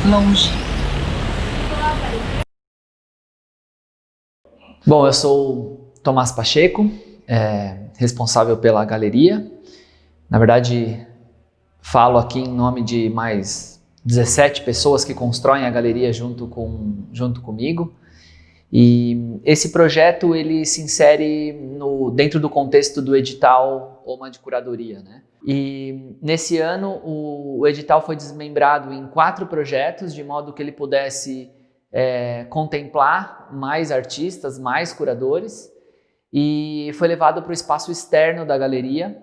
longe. Bom, eu sou o Tomás Pacheco, responsável pela galeria. Na verdade, falo aqui em nome de mais 17 pessoas que constroem a galeria junto comigo. E esse projeto ele se insere dentro do contexto do edital OMA de curadoria, né? E nesse ano o edital foi desmembrado em 4 projetos, de modo que ele pudesse contemplar mais artistas, mais curadores, e foi levado para o espaço externo da galeria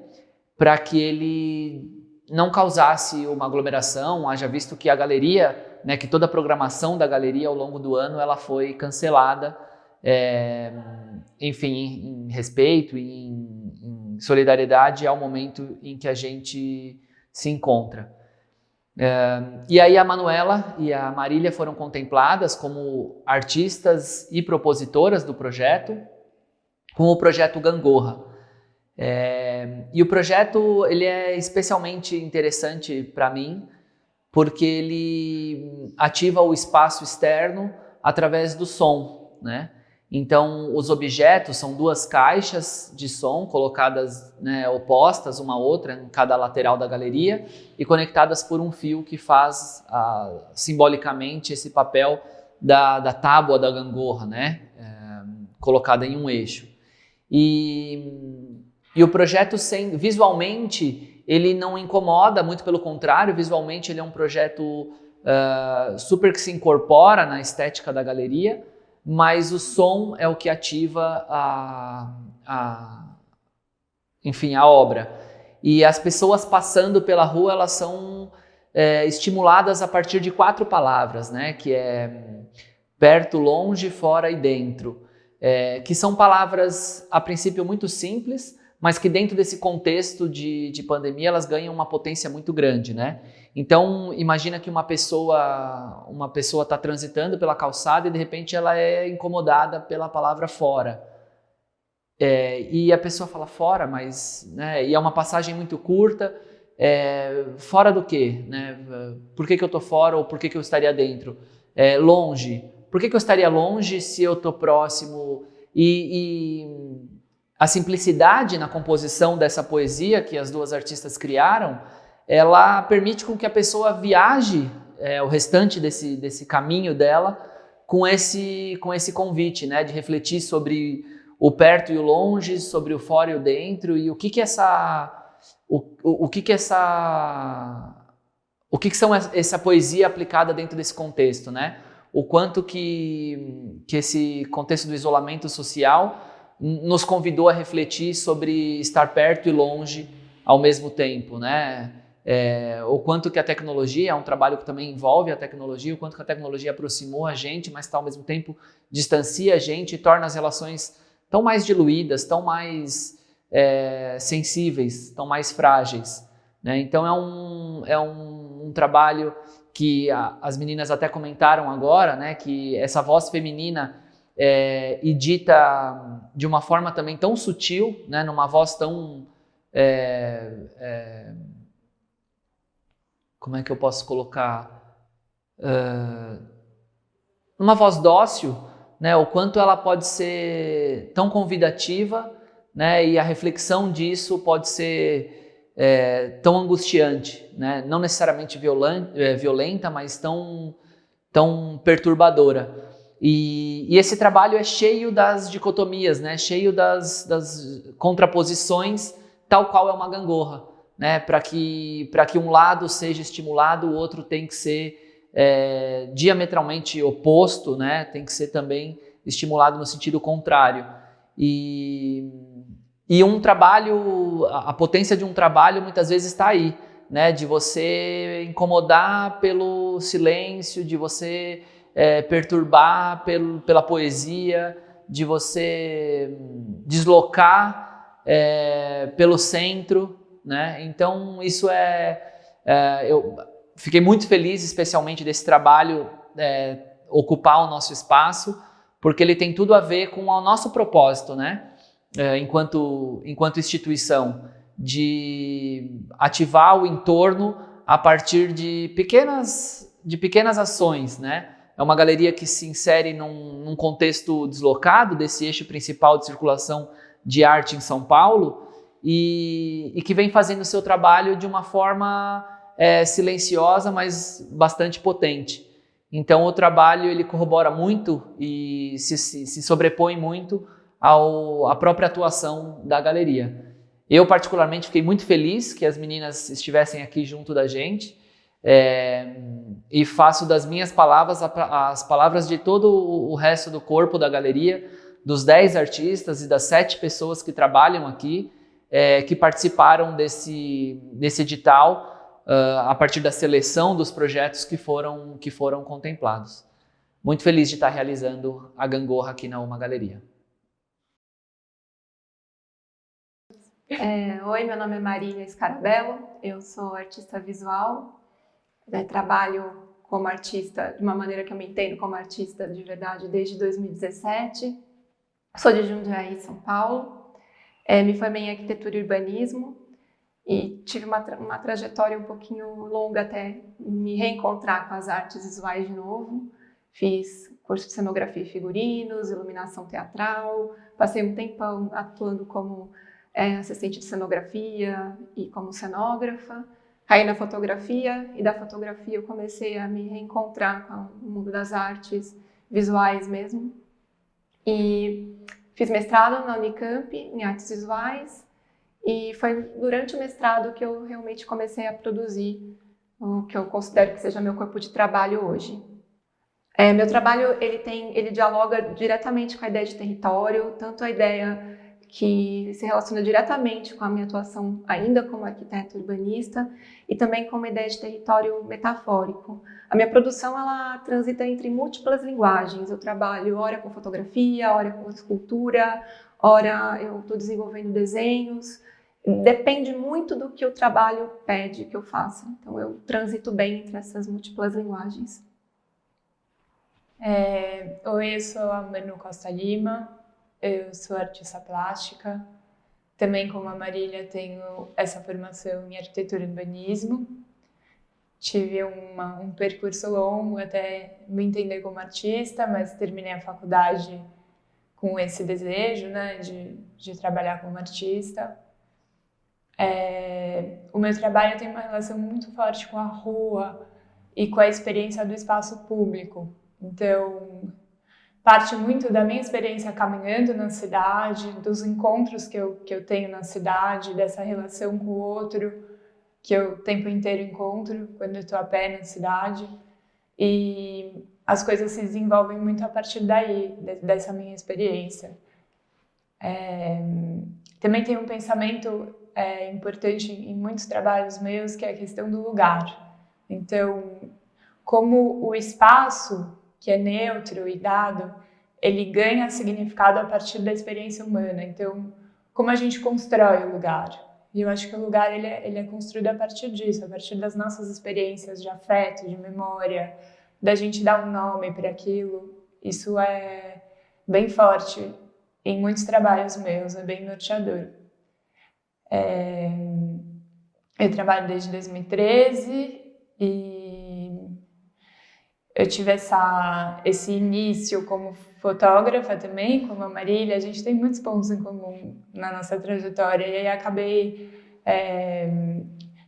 para que ele não causasse uma aglomeração, haja visto que a galeria, né, que toda a programação da galeria ao longo do ano ela foi cancelada, enfim, em respeito e em solidariedade ao momento em que a gente se encontra. E aí a Manuela e a Marília foram contempladas como artistas e propositoras do projeto, com o projeto Gangorra. E o projeto ele é especialmente interessante para mim, porque ele ativa o espaço externo através do som, né? Então, os objetos são 2 caixas de som colocadas, né, opostas uma à outra em cada lateral da galeria e conectadas por um fio que faz simbolicamente esse papel da tábua da gangorra, né, colocada em um eixo. E o projeto, visualmente, ele não incomoda, muito pelo contrário, visualmente ele é um projeto super que se incorpora na estética da galeria, mas o som é o que ativa enfim, a obra. E as pessoas passando pela rua, elas são estimuladas a partir de 4 palavras, né? Que é perto, longe, fora e dentro. Que são palavras, a princípio, muito simples, mas que dentro desse contexto de pandemia, elas ganham uma potência muito grande, né? Então, imagina que uma pessoa está transitando pela calçada e de repente ela é incomodada pela palavra fora. E a pessoa fala fora, mas, né, e é uma passagem muito curta, fora do quê? Né? Por que eu estou fora ou por que eu estaria dentro? Longe. Por que eu estaria longe se eu estou próximo? E a simplicidade na composição dessa poesia que as 2 artistas criaram, ela permite com que a pessoa viaje o restante desse caminho dela com esse convite, né, de refletir sobre o perto e o longe, sobre o fora e o dentro, e o que são essa poesia aplicada dentro desse contexto, né? O quanto que esse contexto do isolamento social nos convidou a refletir sobre estar perto e longe ao mesmo tempo, né? O quanto que a tecnologia, é um trabalho que também envolve a tecnologia, o quanto que a tecnologia aproximou a gente, mas ao mesmo tempo distancia a gente e torna as relações tão mais diluídas, tão mais sensíveis, tão mais frágeis, né? Então é um trabalho que as meninas até comentaram agora, né? Que essa voz feminina e dita de uma forma também tão sutil, né, numa voz tão... como é que eu posso colocar? Uma voz dócil, né, o quanto ela pode ser tão convidativa, né, e a reflexão disso pode ser tão angustiante, né, não necessariamente violenta, mas tão perturbadora. E esse trabalho é cheio das dicotomias, né? Cheio das contraposições, tal qual é uma gangorra, né? Para que um lado seja estimulado, o outro tem que ser diametralmente oposto, né? Tem que ser também estimulado no sentido contrário. E um trabalho, a potência de um trabalho muitas vezes está aí, né? De você incomodar pelo silêncio, de você perturbar pela poesia, de você deslocar pelo centro, né? Então isso eu fiquei muito feliz especialmente desse trabalho ocupar o nosso espaço, porque ele tem tudo a ver com o nosso propósito, né? Enquanto instituição, de ativar o entorno a partir de pequenas de pequenas ações, né? É uma galeria que se insere num contexto deslocado desse eixo principal de circulação de arte em São Paulo e que vem fazendo o seu trabalho de uma forma silenciosa, mas bastante potente. Então o trabalho ele corrobora muito e se sobrepõe muito à própria atuação da galeria. Eu particularmente fiquei muito feliz que as meninas estivessem aqui junto da gente e faço das minhas palavras as palavras de todo o resto do corpo da galeria, dos 10 artistas e das 7 pessoas que trabalham aqui, que participaram desse edital a partir da seleção dos projetos que foram contemplados. Muito feliz de estar realizando a gangorra aqui na Uma Galeria. Oi, meu nome é Marília Scarabello, eu sou artista visual, trabalho como artista de uma maneira que eu me entendo como artista de verdade desde 2017. Sou de Jundiaí, São Paulo, me formei em arquitetura e urbanismo e tive uma trajetória um pouquinho longa até me reencontrar com as artes visuais de novo. Fiz curso de cenografia e figurinos, iluminação teatral, passei um tempão atuando como assistente de cenografia e como cenógrafa. Caí na fotografia e da fotografia eu comecei a me reencontrar com o mundo das artes visuais mesmo. E fiz mestrado na Unicamp em artes visuais e foi durante o mestrado que eu realmente comecei a produzir o que eu considero que seja meu corpo de trabalho hoje. Meu trabalho ele dialoga diretamente com a ideia de território, tanto a ideia que se relaciona diretamente com a minha atuação ainda como arquiteta urbanista e também com uma ideia de território metafórico. A minha produção ela transita entre múltiplas linguagens. Eu trabalho ora com fotografia, ora com escultura, ora eu estou desenvolvendo desenhos. Depende muito do que o trabalho pede que eu faça. Então eu transito bem entre essas múltiplas linguagens. Oi, eu sou a Manu Costa Lima. Eu sou artista plástica, também como a Marília tenho essa formação em arquitetura e urbanismo. Tive um percurso longo até me entender como artista, mas terminei a faculdade com esse desejo, né, de trabalhar como artista. O meu trabalho tem uma relação muito forte com a rua e com a experiência do espaço público. Então, parte muito da minha experiência caminhando na cidade, dos encontros que eu tenho na cidade, dessa relação com o outro, que eu o tempo inteiro encontro quando eu estou a pé na cidade. E as coisas se desenvolvem muito a partir daí, dessa minha experiência. Também tem um pensamento importante em muitos trabalhos meus, que é a questão do lugar. Então, como o espaço que é neutro e dado, ele ganha significado a partir da experiência humana. Então, como a gente constrói o lugar? E eu acho que o lugar ele é construído a partir disso, a partir das nossas experiências de afeto, de memória, da gente dar um nome para aquilo. Isso é bem forte em muitos trabalhos meus, é bem norteador. Eu trabalho desde 2013 e eu tive esse início como fotógrafa também, como a Marília. A gente tem muitos pontos em comum na nossa trajetória e aí acabei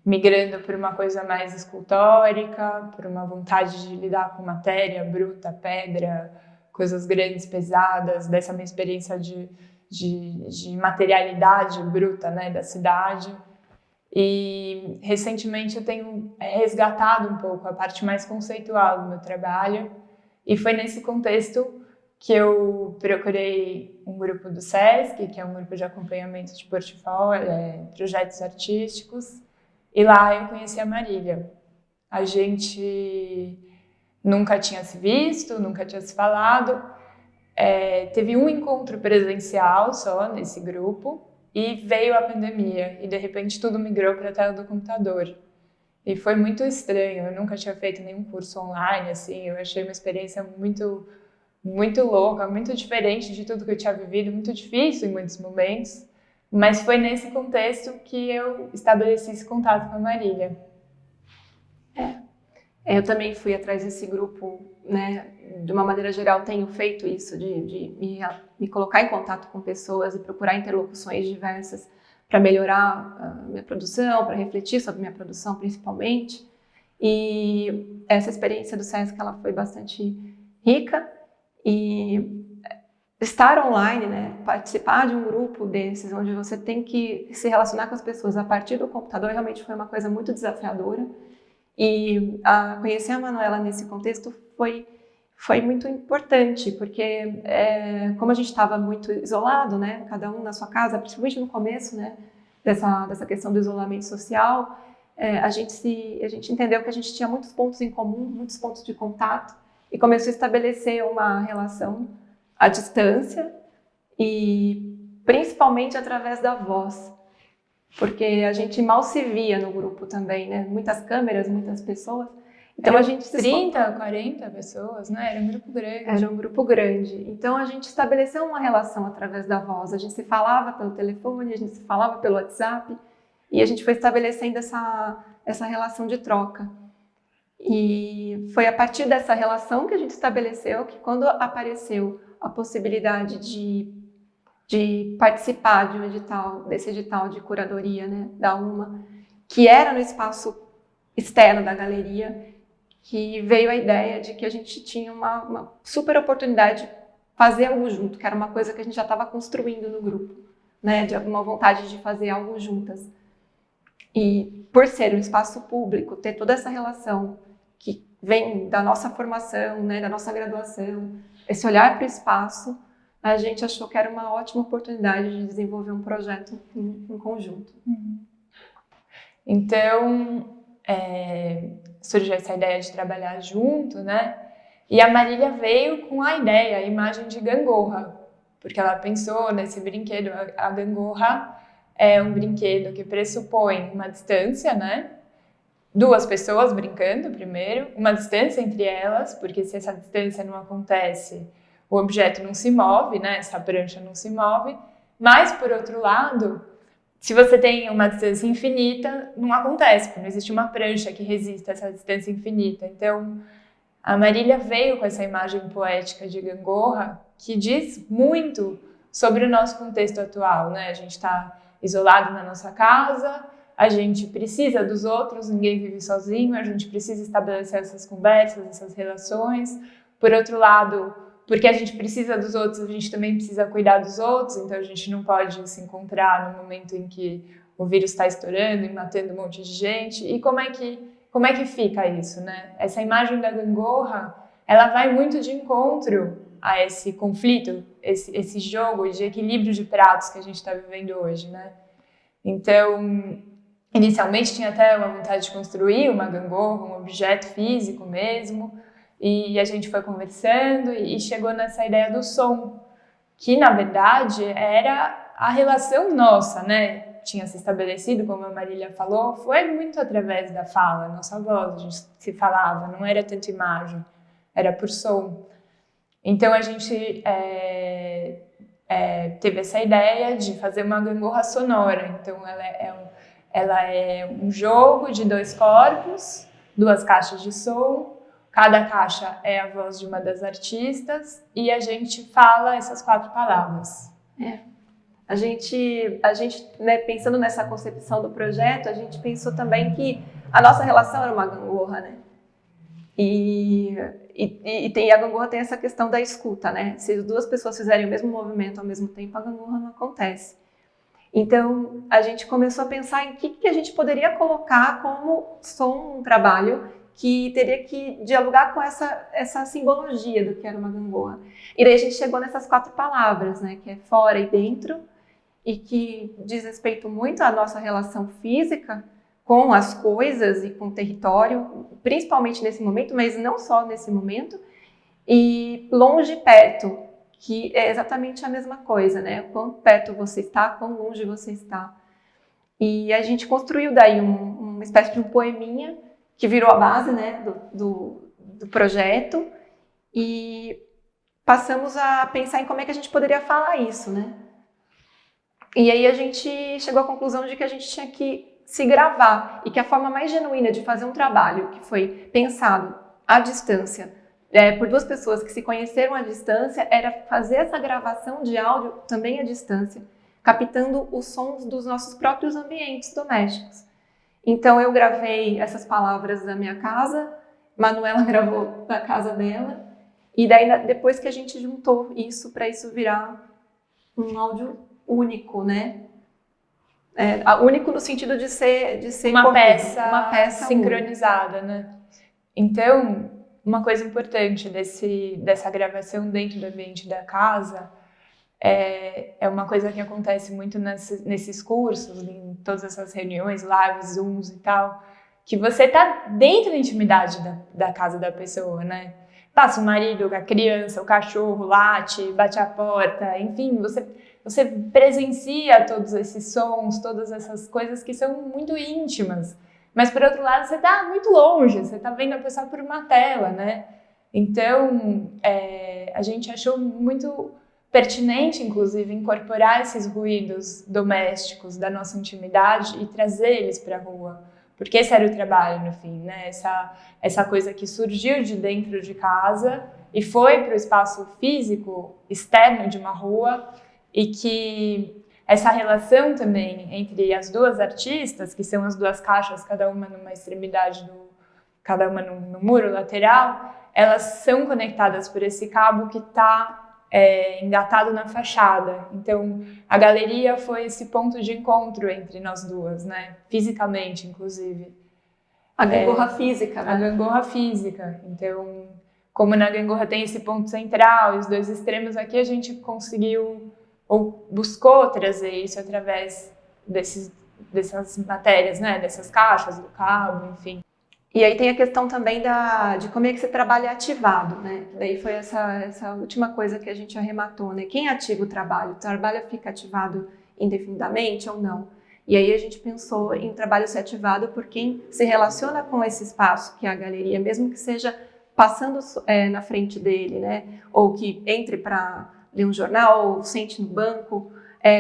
migrando por uma coisa mais escultórica, por uma vontade de lidar com matéria bruta, pedra, coisas grandes, pesadas, dessa minha experiência de materialidade bruta, né, da cidade. E recentemente eu tenho resgatado um pouco a parte mais conceitual do meu trabalho e foi nesse contexto que eu procurei um grupo do SESC, que é um grupo de acompanhamento de portfólio, projetos artísticos, e lá eu conheci a Marília. A gente nunca tinha se visto, nunca tinha se falado, teve um encontro presencial só nesse grupo, e veio a pandemia, e de repente tudo migrou para a tela do computador. E foi muito estranho, eu nunca tinha feito nenhum curso online, assim, eu achei uma experiência muito, muito louca, muito diferente de tudo que eu tinha vivido, muito difícil em muitos momentos, mas foi nesse contexto que eu estabeleci esse contato com a Marília. Eu também fui atrás desse grupo, né? De uma maneira geral, tenho feito isso, de me colocar em contato com pessoas e procurar interlocuções diversas para melhorar a minha produção, para refletir sobre minha produção, principalmente. E essa experiência do SESC, ela foi bastante rica. E estar online, né? Participar de um grupo desses, onde você tem que se relacionar com as pessoas a partir do computador, realmente foi uma coisa muito desafiadora. E conhecer a Manuela nesse contexto foi muito importante, porque como a gente estava muito isolado, né, cada um na sua casa, principalmente no começo, né, dessa questão do isolamento social, a gente entendeu que a gente tinha muitos pontos em comum, muitos pontos de contato, e começou a estabelecer uma relação à distância, e principalmente através da voz. Porque a gente mal se via no grupo também, né? Muitas câmeras, muitas pessoas. Então a gente 30, 40 pessoas, né? Era um grupo grande. Era um grupo grande. Então a gente estabeleceu uma relação através da voz. A gente se falava pelo telefone, a gente se falava pelo WhatsApp e a gente foi estabelecendo essa relação de troca. E foi a partir dessa relação que a gente estabeleceu que quando apareceu a possibilidade de participar de desse edital de curadoria, né, da UMA, que era no espaço externo da galeria, que veio a ideia de que a gente tinha uma super oportunidade de fazer algo junto, que era uma coisa que a gente já estava construindo no grupo, né, de alguma vontade de fazer algo juntas. E por ser um espaço público, ter toda essa relação que vem da nossa formação, né, da nossa graduação, esse olhar para o espaço, a gente achou que era uma ótima oportunidade de desenvolver um projeto em conjunto. Então, surgiu essa ideia de trabalhar junto, né? E a Marília veio com a ideia, a imagem de gangorra, porque ela pensou nesse brinquedo. A gangorra é um brinquedo que pressupõe uma distância, né? Duas pessoas brincando primeiro, uma distância entre elas, porque se essa distância não acontece, o objeto não se move, né? Essa prancha não se move. Mas, por outro lado, se você tem uma distância infinita, não acontece, porque não existe uma prancha que resista a essa distância infinita. Então, a Marília veio com essa imagem poética de gangorra que diz muito sobre o nosso contexto atual, né? A gente está isolado na nossa casa, a gente precisa dos outros, ninguém vive sozinho, a gente precisa estabelecer essas conversas, essas relações. Por outro lado, porque a gente precisa dos outros, a gente também precisa cuidar dos outros, então a gente não pode se encontrar no momento em que o vírus está estourando e matando um monte de gente. E como é que fica isso, né? Essa imagem da gangorra, ela vai muito de encontro a esse conflito, esse jogo de equilíbrio de pratos que a gente está vivendo hoje, né? Então, inicialmente tinha até uma vontade de construir uma gangorra, um objeto físico mesmo, e a gente foi conversando e chegou nessa ideia do som, que na verdade era a relação nossa, né? Tinha se estabelecido, como a Marília falou, foi muito através da fala, nossa voz, a gente se falava, não era tanto imagem, era por som. Então a gente teve essa ideia de fazer uma gangorra sonora. Então ela é um jogo de dois corpos, duas caixas de som. Cada caixa é a voz de uma das artistas e a gente fala essas 4 palavras. A gente né, pensando nessa concepção do projeto, a gente pensou também que a nossa relação era uma gangorra, né? E a gangorra tem essa questão da escuta, né? Se duas pessoas fizerem o mesmo movimento ao mesmo tempo, a gangorra não acontece. Então, a gente começou a pensar em que a gente poderia colocar como som um trabalho que teria que dialogar com essa simbologia do que era uma gangorra. E daí a gente chegou nessas 4 palavras, né? Que é fora e dentro, e que diz respeito muito à nossa relação física com as coisas e com o território, principalmente nesse momento, mas não só nesse momento, e longe e perto, que é exatamente a mesma coisa, né? Quão perto você está, quão longe você está. E a gente construiu daí uma espécie de um poeminha que virou a base, né, do projeto, e passamos a pensar em como é que a gente poderia falar isso, né? E aí a gente chegou à conclusão de que a gente tinha que se gravar e que a forma mais genuína de fazer um trabalho que foi pensado à distância, por duas pessoas que se conheceram à distância, era fazer essa gravação de áudio também à distância, captando os sons dos nossos próprios ambientes domésticos. Então eu gravei essas palavras da minha casa, Manuela gravou da casa dela, e daí depois que a gente juntou isso para isso virar um áudio único, né? Único no sentido de ser uma corrido, peça sincronizada, né? Então, uma coisa importante dessa gravação dentro do ambiente da casa é uma coisa que acontece muito nesses cursos, em todas essas reuniões, lives, Zooms e tal, que você tá dentro da intimidade da casa da pessoa, né? Passa o marido, a criança, o cachorro, late, bate a porta, enfim, você presencia todos esses sons, todas essas coisas que são muito íntimas. Mas, por outro lado, você está muito longe, você está vendo a pessoa por uma tela, né? Então, a gente achou muito pertinente, inclusive, incorporar esses ruídos domésticos da nossa intimidade e trazer eles para a rua. Porque esse era o trabalho, no fim, né? Essa coisa que surgiu de dentro de casa e foi para o espaço físico externo de uma rua, e que essa relação também entre as duas artistas, que são as duas caixas, cada uma numa extremidade, cada uma no muro lateral, elas são conectadas por esse cabo que está engatado na fachada. Então, a galeria foi esse ponto de encontro entre nós duas, né? Fisicamente, inclusive. A gangorra física, né? A gangorra física. Então, como na gangorra tem esse ponto central e os dois extremos, aqui a gente conseguiu ou buscou trazer isso através dessas matérias, né? Dessas caixas, do cabo, enfim. E aí tem a questão também de como é que você trabalha ativado, né? Daí foi essa última coisa que a gente arrematou, né? Quem ativa o trabalho? O trabalho fica ativado indefinidamente ou não? E aí a gente pensou em trabalho ser ativado por quem se relaciona com esse espaço, que é a galeria, mesmo que seja passando na frente dele, né? Ou que entre para ler um jornal, ou sente no banco,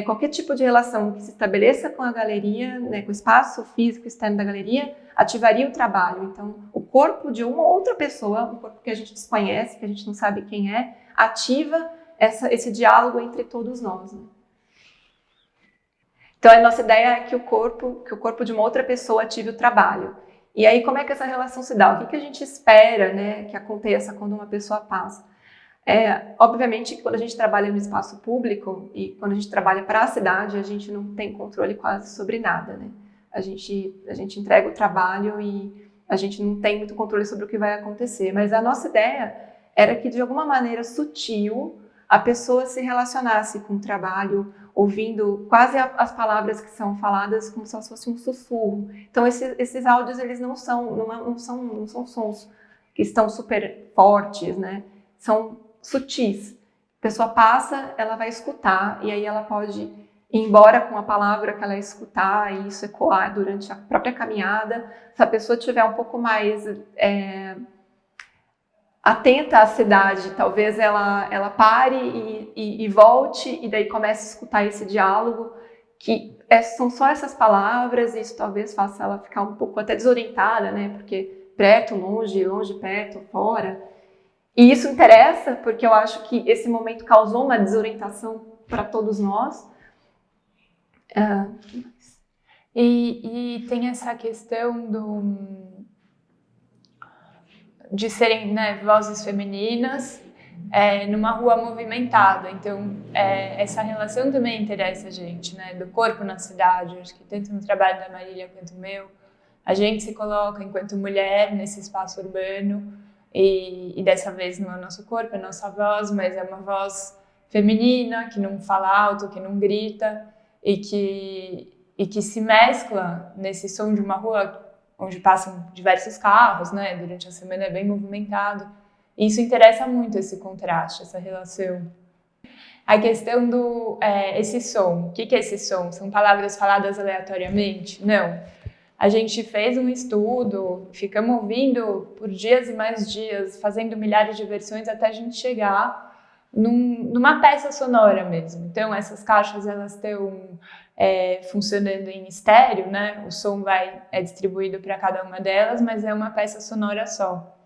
qualquer tipo de relação que se estabeleça com a galeria, né, com o espaço físico externo da galeria, ativaria o trabalho. Então, o corpo de uma outra pessoa, um corpo que a gente desconhece, que a gente não sabe quem é, ativa esse diálogo entre todos nós. Né? Então, a nossa ideia é que o corpo de uma outra pessoa ative o trabalho. E aí, como é que essa relação se dá? O que a gente espera, né, que aconteça quando uma pessoa passa? Obviamente, quando a gente trabalha no espaço público e quando a gente trabalha para a cidade, a gente não tem controle quase sobre nada, né? A gente entrega o trabalho e a gente não tem muito controle sobre o que vai acontecer. Mas a nossa ideia era que, de alguma maneira sutil, a pessoa se relacionasse com o trabalho, ouvindo quase as palavras que são faladas como se fosse um sussurro. Então, esses áudios, eles não são sons que estão super fortes, né? São sutis. A pessoa passa, ela vai escutar e aí ela pode ir embora com a palavra que ela escutar e isso ecoar durante a própria caminhada. Se a pessoa estiver um pouco mais atenta à cidade, talvez ela pare e volte e daí comece a escutar esse diálogo, que são só essas palavras, e isso talvez faça ela ficar um pouco até desorientada, né? Porque perto, longe, longe, perto, fora. E isso interessa porque eu acho que esse momento causou uma desorientação para todos nós. E tem essa questão de serem, né, vozes femininas numa rua movimentada. Então, essa relação também interessa a gente, né, do corpo na cidade. Acho que tanto no trabalho da Marília quanto o meu, a gente se coloca enquanto mulher nesse espaço urbano. E dessa vez não é o nosso corpo, é a nossa voz, mas é uma voz feminina, que não fala alto, que não grita, e que se mescla nesse som de uma rua onde passam diversos carros, né? Durante a semana é bem movimentado. E isso interessa muito, esse contraste, essa relação. A questão esse som. O que é esse som? São palavras faladas aleatoriamente? Não. A gente fez um estudo, ficamos ouvindo por dias e mais dias, fazendo milhares de versões até a gente chegar numa peça sonora mesmo. Então, essas caixas, elas estão funcionando em estéreo, né? O som é distribuído para cada uma delas, mas é uma peça sonora só.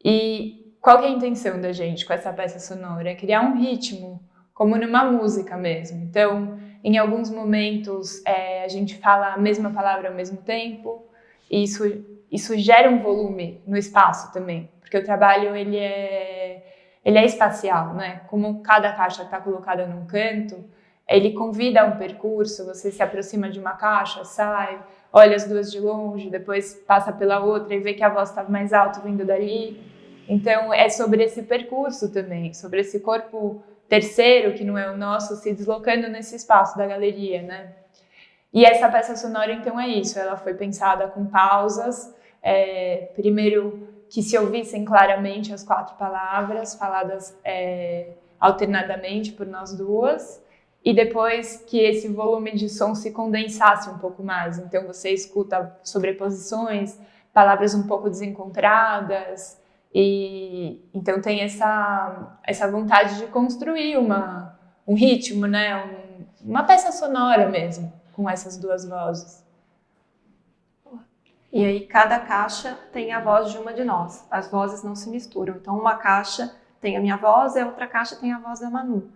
E qual que é a intenção da gente com essa peça sonora? É criar um ritmo, como numa música mesmo. Então, em alguns momentos, a gente fala a mesma palavra ao mesmo tempo, e isso gera um volume no espaço também, porque o trabalho ele é espacial, né? Como cada caixa está colocada num canto, ele convida a um percurso, você se aproxima de uma caixa, sai, olha as duas de longe, depois passa pela outra e vê que a voz está mais alta vindo dali. Então, é sobre esse percurso também, sobre esse corpo terceiro, que não é o nosso, se deslocando nesse espaço da galeria, né? E essa peça sonora, então, é isso. Ela foi pensada com pausas, primeiro que se ouvissem claramente as 4 palavras, faladas alternadamente por nós duas, e depois que esse volume de som se condensasse um pouco mais. Então, você escuta sobreposições, palavras um pouco desencontradas, e então tem essa vontade de construir um ritmo, né? Uma peça sonora mesmo, com essas 2 vozes. E aí cada caixa tem a voz de uma de nós. As vozes não se misturam. Então uma caixa tem a minha voz e a outra caixa tem a voz da Manu.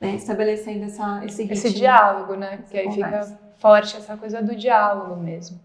Né? Estabelecendo esse ritmo. Esse diálogo, né? Porque aí fica forte essa coisa do diálogo mesmo.